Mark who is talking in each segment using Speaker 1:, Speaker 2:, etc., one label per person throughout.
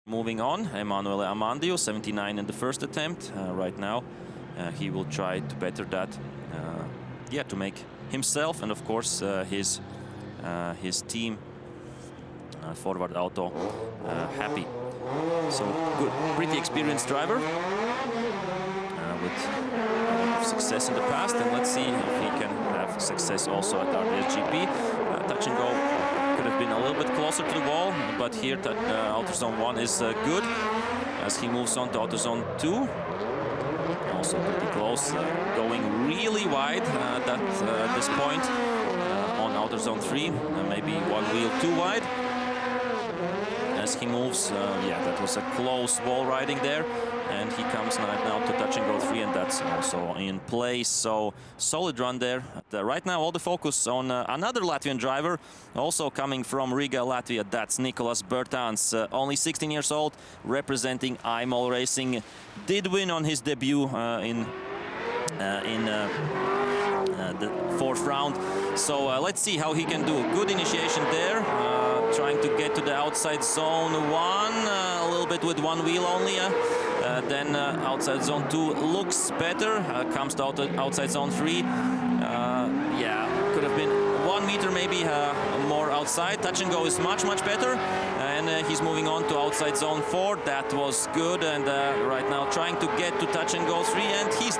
Speaker 1: Moving on, Emanuele Armando, 79 in the first attempt. Right now, he will try to better that, to make himself and of course his team, Forward Auto, happy. So good, pretty experienced driver with a lot of success in the past, and let's see if he can have success also at RDSGP. Touch and go could have been a little bit closer to the wall, but here outer zone 1 is good as he moves on to outer zone 2. Also pretty close, going really wide at this point on outer zone 3, maybe one wheel too wide. As he moves, that was a close wall riding there, and he comes now to touch and go 3, and that's also in place. So solid run there. Right now all the focus on another Latvian driver, also coming from Riga, Latvia. That's Nicholas Bertons, only 16 years old, representing IMOL Racing. Did win on his debut in the 4th round. So let's see how he can do. Good initiation there, trying to get to the outside zone 1, a little bit with one wheel only. Then outside zone 2 looks better, comes to outside zone 3. Could have been 1 meter maybe more outside. Touch and go is much better, and he's moving on to outside zone 4. That was good, and right now trying to get to touch and go 3, and he's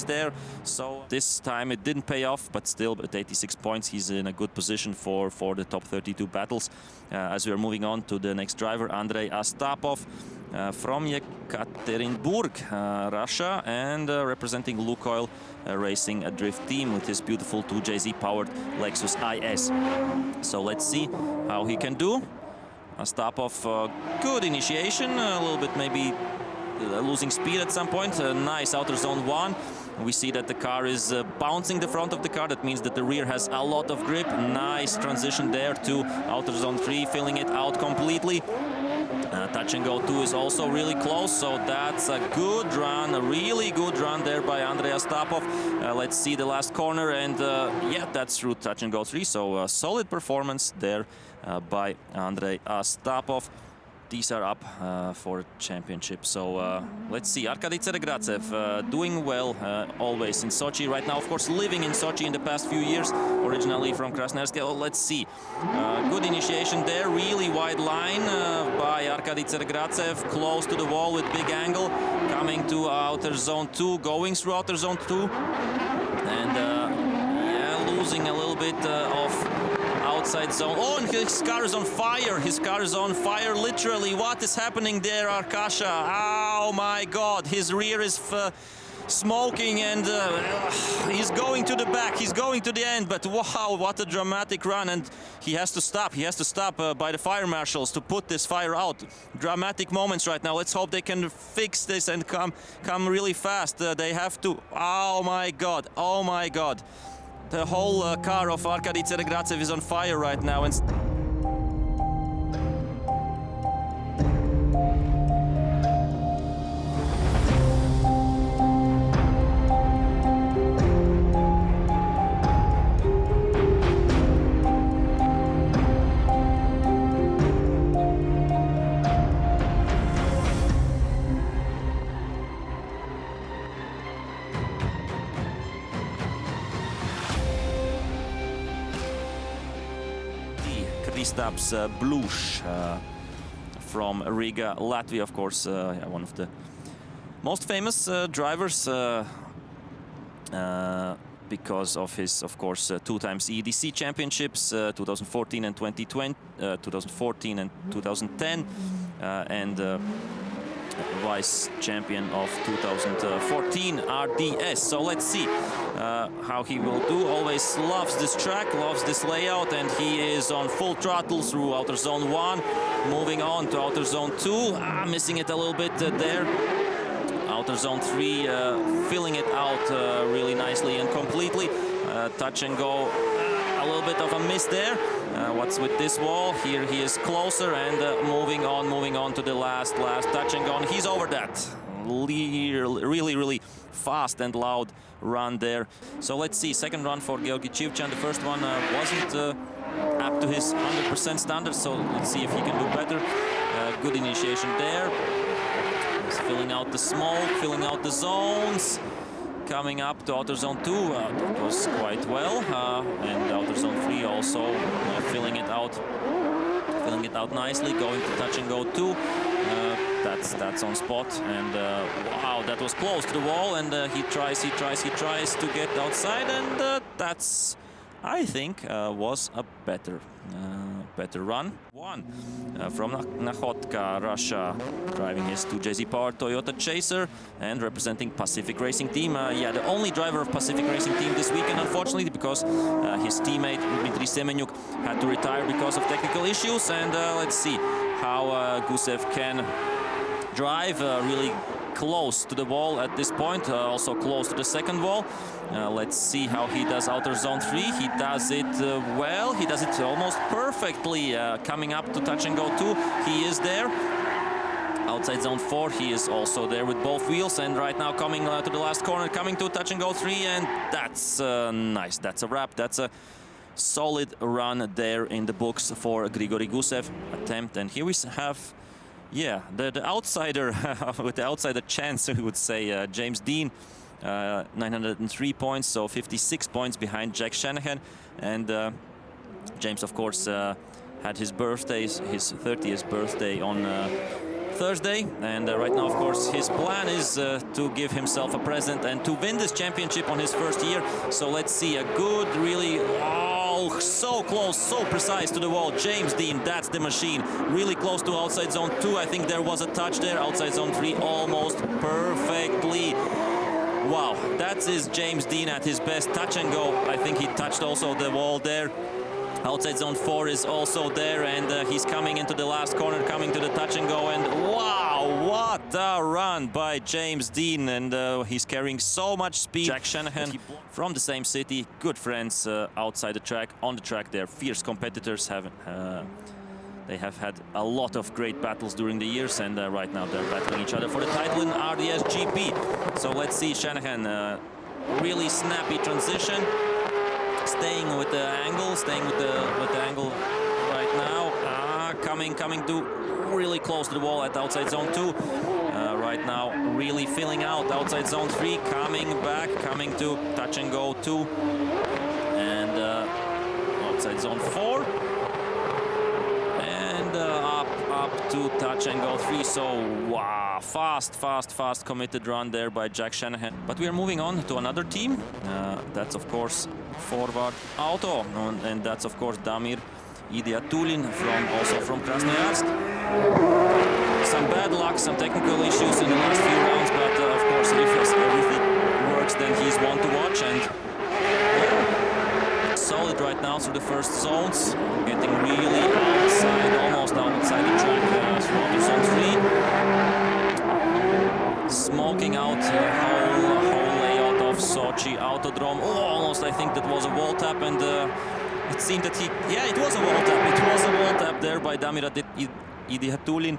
Speaker 1: there. So this time it didn't pay off, but still at 86 points he's in a good position for the top 32 battles. As we are moving on to the next driver, Andrei Astapov, from Yekaterinburg, Russia, and representing Lukoil Racing, a drift team, with his beautiful 2JZ powered Lexus IS. So let's see how he can do. Astapov, good initiation, a little bit maybe losing speed at some point. Nice outer zone 1. We see that the car is bouncing the front of the car. That means that the rear has a lot of grip. Nice transition there to outer zone 3, filling it out completely. Touch and go 2 is also really close, so that's a good run, a really good run there by Andrei Astapov. Let's see the last corner, and that's through touch and go 3, so solid performance there by Andrei Astapov. These are up for a championship. So let's see. Arkady Tseregratsev doing well always in Sochi. Right now, of course, living in Sochi in the past few years. Originally from Krasnoyarsk. Let's see. Good initiation there. Really wide line by Arkady Tseregratsev. Close to the wall with big angle. Coming to outer zone 2. Going through outer zone 2. And losing a little bit of outside zone. Oh, and his car is on fire. His car is on fire, literally. What is happening there, Arkasha? Oh my God. His rear is smoking, and he's going to the back. He's going to the end. But wow, what a dramatic run. And he has to stop. He has to stop by the fire marshals to put this fire out. Dramatic moments right now. Let's hope they can fix this and come really fast. They have to. Oh my God. Oh my God. The whole car of Arkady Tseregratsev is on fire right now. And Kristaps Blush from Riga, Latvia, of course, one of the most famous drivers because of his, of course, 2 times EDC championships, 2014 and 2020, 2014 and 2010, and vice champion of 2014 RDS. So let's see how he will do. Always loves this track, loves this layout, and he is on full throttle through outer zone 1, moving on to outer zone 2, missing it a little bit there. Outer zone 3, filling it out really nicely and completely. Touch and go, a little bit of a miss there. What's with this wall? Here he is closer, and moving on to the last touch and go. And he's over that. Really fast and loud run there. So let's see, second run for Gyogi Chivchan. The first one wasn't up to his 100% standard, so let's see if he can do better. good initiation there. He's filling out the smoke, filling out the zones. Coming up to outer zone 2, that was quite well. And outer zone 3 also filling it out nicely, going to touch and go 2. That's on spot, and wow, that was close to the wall, and he tries to get outside, and that's, I think, was a better run. From Nakhotka, Russia, driving his 2JZ Power Toyota Chaser and representing Pacific Racing Team. Yeah, the only driver of Pacific Racing Team this weekend, unfortunately, because his teammate Dmitry Semenyuk had to retire because of technical issues. And let's see how Gusev can drive really close to the wall at this point, also close to the second wall. Let's see how he does outer zone 3. He does it well. He does it almost perfectly. Coming up to touch and go 2, he is there. Outside zone 4, he is also there with both wheels, and right now coming to the last corner, coming to touch and go 3, and that's nice. That's a wrap. That's a solid run there in the books for Grigory Gusev attempt. And here we have, yeah, the outsider with the outsider chance, we would say, James Deane. 903 points, so 56 points behind Jack Shanahan. And James, of course, had his birthday, his 30th birthday on Thursday. And right now, of course, his plan is to give himself a present and to win this championship on his first year. So let's see a good, really, oh, so close, so precise to the wall. James Deane, that's the machine. Really close to outside zone 2. I think there was a touch there. Outside zone 3, almost perfectly. Wow, that is James Deane at his best. Touch and go. I think he touched also the wall there. Outside zone 4 is also there, and he's coming into the last corner, coming to the touch and go, and wow, what a run by James Deane, and he's carrying so much speed. Jack Shanahan from the same city, good friends outside the track, on the track. They're fierce competitors. They have had a lot of great battles during the years, and right now they're battling each other for the title in RDS GP. So let's see Shanahan, really snappy transition, staying with the angle, right now. Coming to really close to the wall at outside zone 2. Right now, really filling out outside zone 3, coming back, coming to touch and go 2, and outside zone 4. Up to touch and go 3, so wow, fast committed run there by Jack Shanahan. But we are moving on to another team. That's of course Forward Auto, and that's of course Damir Idiyatulin also from Krasnoyarsk. Some bad luck, some technical issues in the last few rounds, but of course if everything works, then he's one to watch. And yeah, solid right now through the first zones, getting really outside, almost outside the track, through zone 3. Smoking out the whole layout of Sochi Autodrom. Oh, almost, I think that was a wall tap, and it seemed that it was a wall tap. It was a wall tap there by Damir Idiyatulin.